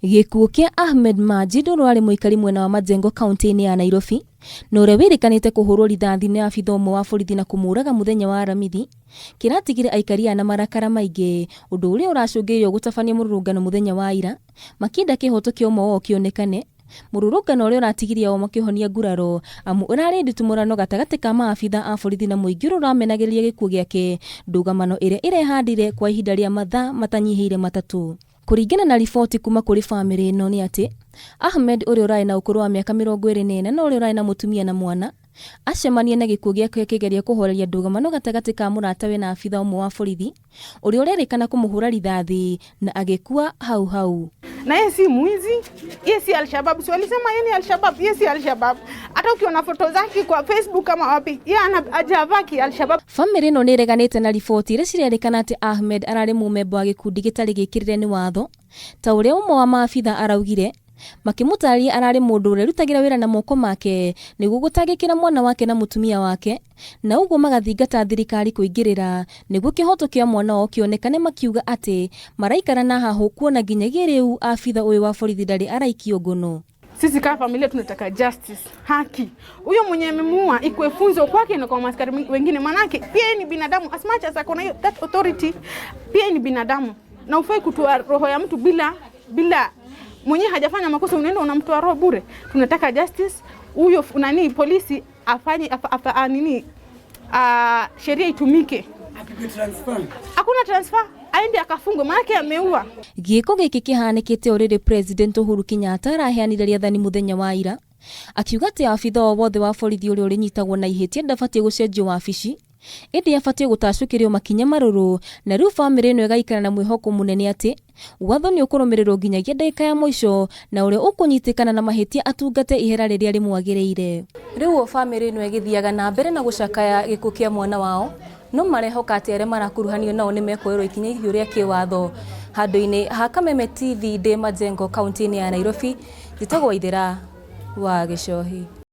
Gĩkuũ kĩa Ahmed rwarĩ mũikari mwena wa Majengo kaunti-inĩ ya Nairobi, na ũrĩa wĩrĩkanĩte kũhũrwo rithathi nĩ abitha ũmwe wa borithi na kũmũraga mũthenya wa Aramithi, kĩratigire aikari ana marakara maingĩ, ũndũ ũrĩa ũracũngĩrĩirio gũtabania mũrũrũngano mũthenya wa ira, makĩenda kĩhoto kĩa ũmwe wao kĩonekane. Mũrũrũngano ũrĩa ũratigirie o makĩhonia nguraro, amu ũrarĩ nditumũrano gatagatĩ ka maabitha a borithi na mũingĩ ũrĩa ũramenagĩrĩria gĩkuũ gĩake, ndũgamano ĩrĩa ĩrehandire kwa ihinda rĩa mathaa matanyihĩire matatũ. Kũringana na riboti kuma kũrĩ bamĩrĩ ĩno nĩ atĩ Ahmed ũrĩa ũrarĩ na ũkũrũ wa mĩaka 24 na ũrĩa ũrarĩ na mũtumia na mwana acemanie na gĩkuũ gĩake kĩgeria kũhoreria ndũgamano gatagatĩ ka mũratawe na abitha ũmwe wa borithi ũrĩa ũrerĩkana kũmũhũra rithathi na agĩkua hau hau. Na yeye si mwizi, yeye si Al-Shabaab. So alisema yeye ni Al-Shabaab, yeye si Al-Shabaab. Hata ukiona foto zake kwa Facebook kama wapi, yeye anajavaki Al-Shabaab. Famĩrĩ ĩno nĩ ĩreganĩte na riboti iria cirerĩkana atĩ Ahmed ararĩ mũmemba wa gĩkundi gĩtarĩ gĩkĩrĩre nĩ watho, ta ũrĩa ũmwe wa maabitha araugire, makĩmũtarĩria ararĩ mũndũ ũrĩa ũrutagĩra wĩra na moko make nĩguo gũtangĩkĩra mwana wake na mũtumia wake, na ũguo magathingata thirikari kũingĩrĩra nĩguo kĩhoto kĩa mwana wao kĩonekane, makiuga atĩ maraikara na hahũ kuona nginyagia rĩu abitha ũyũ wa borithi ndarĩ araikio ngono. Sisi kama familia tunataka justice, haki. Huyo mwenye amemuua ikuwe funzo kwake na kwa maskari wengine, manake pia ni binadamu, as much as akona hiyo that authority, pia ni binadamu. Na ufai kutoa roho ya mtu bila mwenye hajafanya makosa, unaenda unamtoa roho bure. Tunataka justice. Huyo nani polisi afanye sheria itumike. Hakuna transfer, aende akafungwe maana ameua. Gĩko gĩkĩ kĩhanĩkĩte ũrĩrĩ President Uhuru Kenyatta araheanire rĩathani mũthenya wa ira, akiuga atĩ abitha wothe wa borithi ũrĩa ũrĩnyitagwo na ihĩtia ndabatiĩ gũcenjio wabici, ĩndĩ abatiĩ gũtacũkĩrio makinya marũrũ, na rĩu famĩrĩ ĩno ĩgaikara na mwĩhoko mũnene atĩ watho nĩ ũkũrũmĩrĩrwo nginyagia ndagĩka ya mũico, na ũrĩa ũkũnyitĩkana na mahĩtia atungate ihera rĩrĩa rĩmwagĩrĩire. Rĩu famĩrĩ ĩno ĩgĩthiaga na mbere na gũcakaya gĩkuũ kĩa mwana wao, no marehoka atĩ arĩa marakuruhanio nao nĩ mekuoerwo ikinya ihiũ rĩa kĩwatho. Handũ-inĩ ha Kameme TV ndĩ Majengo kaunti-inĩ ya Nairobi, njĩtagwo Ithera wa Gĩcohi.